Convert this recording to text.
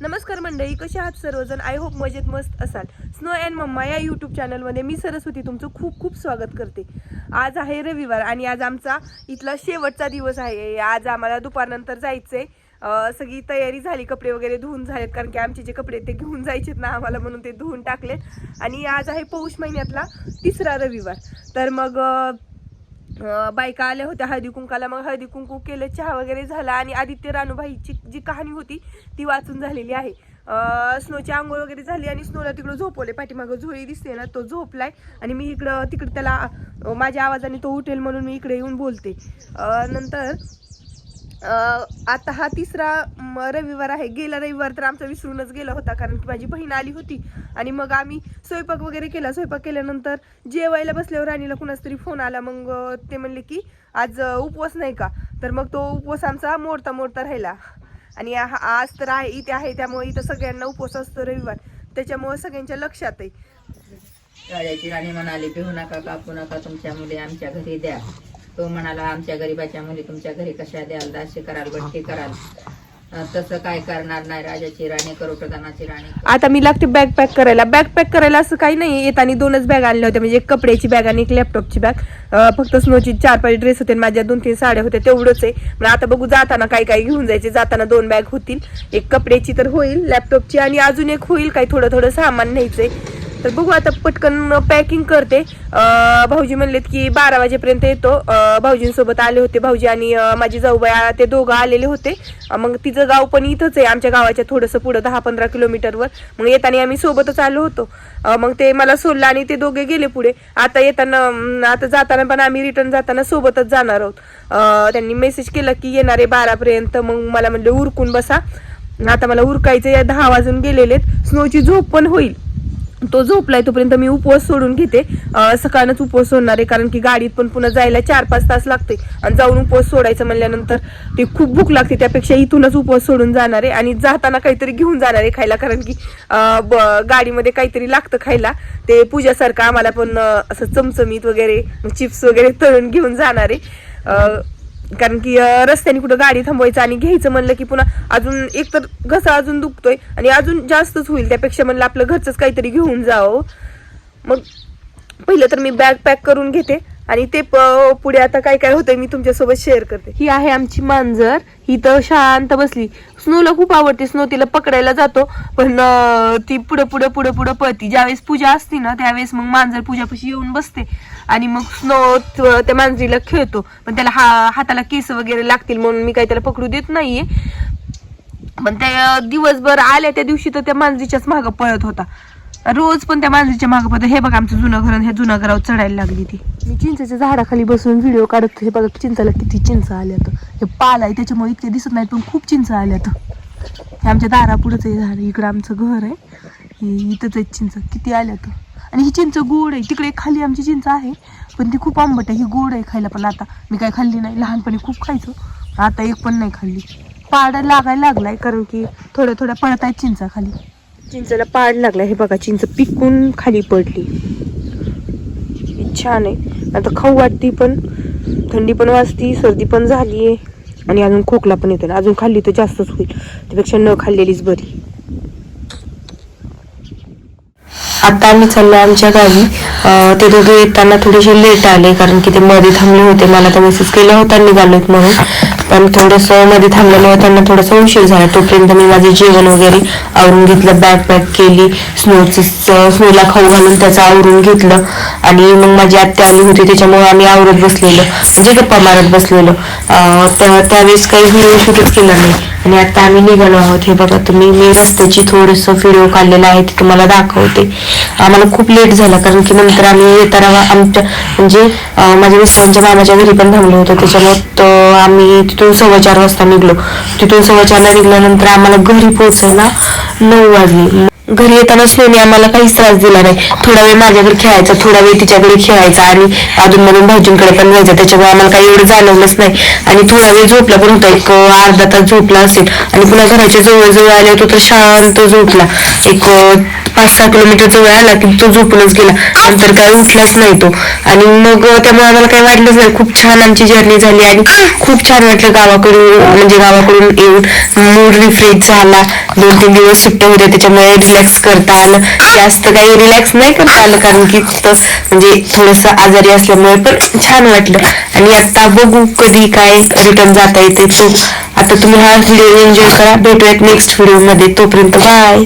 नमस्कार मंडळी, कसे आहात सर्वजण? आय होप मजेत मस्त असाल. स्नो अँड मम्मा या यूट्यूब चॅनलमध्ये मी सरस्वती तुमचं खूप खूप स्वागत करते. आज आहे रविवार आणि आज आमचा इथला शेवटचा दिवस आहे. आज आम्हाला दुपारनंतर जायचंय. सगळी तयारी झाली, कपडे वगैरे धुवून झालेत, कारण की आमचे जे कपडे ते घेऊन जायचेत ना आम्हाला, म्हणून ते धुवून टाकलेत. आणि आज आहे पौष महिन्यातला तिसरा रविवार. तर मग बायका आल्या होत्या हळदी कुंकाला. मग हळदी कुंकू केलं, चहा वगैरे झाला आणि आदित्य रानूबाईची जी कहाणी होती ती वाचून झालेली आहे. स्नोची आंघोळ वगैरे झाली आणि स्नोला तिकडं झोपवले. पाठीमागं झोळी दिसते ना, तो झोपलाय आणि मी तिकडे त्याला माझ्या आवाजाने तो उठेल म्हणून मी इकडे येऊन बोलते. नंतर आता हा तिसरा रविवार आहे. गेला रविवार तर आमचा विसरूनच गेला होता, कारण की माझी बहीण आली होती आणि मग आम्ही स्वयंपाक वगैरे केला. स्वयंपाक केल्यानंतर जेवायला बसल्यावर राणीला कुणाच तरी फोन आला. मग ते म्हणले की आज उपवास नाही का, तर मग तो उपवास आमचा मोडता राहिला. आणि आज तर आहे इथे आहे, त्यामुळे इथं सगळ्यांना उपवास असतो रविवार, त्याच्यामुळे सगळ्यांच्या लक्षात आहे. राजाची राणी म्हणाली, पिहू नका कापू नका, तुमच्या मुली आमच्या घरी द्या. तो म्हणाला, आमच्या गरीबाच्या मुली तुमच्या घरी कशा द्याल, दाशी कराल, बट्टी कराल, तसं काय करणार नाही. राजाची राणी करू प्रधानाची राणी. आता मी लागते बॅग पॅक करायला. बॅग पॅक करायला असं काही नाही. येताना 2च बॅग आणल्या होत्या, म्हणजे एक कपड्याची बॅग आणि एक लॅपटॉपची बॅग. फक्त स्नोची 4-5 ड्रेस होते, माझ्या 2-3 साड्या होत्या, तेवढंच आहे. पण आता बघू जाताना काय काय घेऊन जायचे. जाताना 2 बॅग होतील, एक कपड्याची तर होईल, लॅपटॉपची आणि अजून एक होईल काही थोडं सामान न्यायचंय. तर बघू आता पटकन पॅकिंग करते. भाऊजी म्हणलेत की 12 वाजेपर्यंत येतो. भाऊजींसोबत आले होते भाऊजी आणि माझी जाऊबाई, ते दोघं आलेले होते. मग तिचं गाव पण इथंच आहे, आमच्या गावाच्या थोडंसं पुढं 10-15 किलोमीटरवर. मग येताना आम्ही सोबतच आलो होतो. मग ते मला सोडलं आणि ते दोघे गेले पुढे. आता जाताना पण आम्ही रिटर्न जाताना सोबतच जाणार आहोत. त्यांनी मेसेज केला की येणार आहे 12 पर्यंत. मग मला म्हणलं उरकून बसा. आता मला उरकायचं, 10 वाजून गेलेलेत. स्नोची झोप पण होईल, तो झोपलाय तोपर्यंत मी उपवास सोडून घेते. सकाळच उपवास सोडणार आहे, कारण की गाडीत पण पुन्हा जायला 4-5 तास लागते आणि जाऊन उपवास सोडायचं म्हणल्यानंतर ते खूप भूक लागते. त्यापेक्षा इथूनच उपवास सोडून जाणार आहे आणि जाताना काहीतरी घेऊन जाणार आहे खायला, कारण की गाडीमध्ये काहीतरी लागतं खायला. ते पूजासारखं आम्हाला पण असं चमचमीत वगैरे चिप्स वगैरे तळून घेऊन जाणार आहे. कारण की रस्त्याने कुठं गाडी थांबवायचं आणि घ्यायचं म्हणलं की पुन्हा अजून एक तर घसा अजून दुखतोय आणि अजून जास्तच होईल. त्यापेक्षा म्हणलं आपलं घरचंच काहीतरी घेऊन जावं. मग पहिलं तर मी बॅग पॅक करून घेते आणि ते पुढे आता काय काय होतंय मी तुमच्यासोबत शेअर करते. ही आहे आमची मांजर, ही तर शांत बसली. स्नोला खूप आवडते. स्नो तिला पकडायला जातो, पण ती पुढे पळती. ज्यावेळेस पूजा असते ना त्यावेळेस मग मांजर पूजापाशी येऊन बसते आणि मग स्नो त्या मांजरीला खेळतो. पण त्याला हाताला केस वगैरे लागतील म्हणून मी काही त्याला पकडू देत नाहीये. पण त्या दिवसभर आल्या त्या दिवशी तर त्या मांजरीच्याच मागं पळत होता. रोज पण त्या मांजरीच्या मागं पळत. हे बघा आमचं जुनं घर, ह्या जुन्या घरावर चढायला लागली ती. मी चिंचेच्या झाडाखाली बसून व्हिडिओ काढत. हे बघा चिंचाला किती चिंच आल्यात. हे पाल आहे त्याच्यामुळे इतके दिसत नाहीत, पण खूप चिंच आल्यात. हे आमच्या दारापुढंच आहे झाड. इकडं आमचं घर आहे, इथंच आहे चिंच किती आल्यात. आणि ही चिंच गोड आहे. तिकडे खाली आमची चिंच आहे, पण ती खूप आंबट आहे. ही गोड आहे खायला, पण आता मी काय खाल्ली नाही. लहानपणी खूप खायचो, आता एक पण नाही खाल्ली. पाड लागायला लागलाय, कारण की थोड्या पडत आहेत चिंचा खाली. चिंचेला पाड लागलाय. हे बघा चिंच पिकून खाली पडली. छान आहे. आता खाऊ वाटती, पण थंडी पण वाजती, सर्दी पण झालीये आणि अजून खोकला पण येतो. अजून खाल्ली तर जास्तच होईल, त्यापेक्षा न खाल्लेलीच बरी. आता आम्ही चाललो आमच्या गावी. ते दोघे येताना थोडेसे लेट आले, कारण की ते मध्ये थांबले होते. मला तर मेसेज केला होता निघालोत म्हणून, पण थोडंसं मध्ये थांबल्यामुळे त्यांना थोडासा उशीर झाला. तोपर्यंत मी माझे जेवण वगैरे आवरून घेतलं, बॅग पॅक केली, स्नोला खाऊ घालून त्याचं आवरून घेतलं. आणि मग माझी आत्या आली होती, त्याच्यामुळे आम्ही आवरत बसलेलो, म्हणजे गप्पा मारत बसलेलो. त्यावेळेस काही व्हिडिओ शूटच केला नाही. आणि आता आम्ही निघालो आहोत. हे बघा तुम्ही, मी रस्त्याची थोडंसं व्हिडिओ काढलेला आहे, ते तुम्हाला दाखवते. आम्हाला खूप लेट झाला, कारण की नंतर आम्ही येताना आमच्या म्हणजे माझ्या मिस्टरांच्या मामाच्या घरी पण थांबलो होतो. त्याच्यामुळे आम्ही तिथून 4:15 वाजता निघलो. तिथून 4:15ला निघल्यानंतर आम्हाला घरी पोहोचायला 9 वाजले. घरी येताना स्नोने आम्हाला काहीच त्रास दिला नाही. थोडा वेळ माझ्याकडे खेळायचा, थोडा वेळ तिच्याकडे खेळायचा आणि अधूनमधून भाऊजींकडे पण जायचं. त्याच्यामुळे आम्हाला काही एवढं जाणवलंच नाही. आणि थोडा वेळ झोपला पण होता, एक अर्धा तास झोपला असेल. आणि पुन्हा घराच्या जवळ आले होतो तर शांत झोपला. एक 5-6 किलोमीटर जवळ आला की तो झोपूनच गेला. नंतर काय उठलाच नाही तो. आणि मग त्यामुळे आम्हाला काही वाटलंच नाही. खूप छान आमची जर्नी झाली आणि खूप छान वाटलं गावाकडून येऊन. मूड रिफ्रेश झाला. 2-3 दिवस सुट्ट्या होत्या त्याच्यामुळे रिलॅक्स करता आलं. जास्त काही रिलॅक्स नाही करता आलं कारण की म्हणजे थोडस आजारी असल्यामुळे, पण छान वाटलं. आणि आता बघू कधी काय रिटर्न जाता येते. तो आता तुम्ही हा व्हिडिओ एन्जॉय करा. भेटूयात नेक्स्ट व्हिडिओ मध्ये. तोपर्यंत बाय.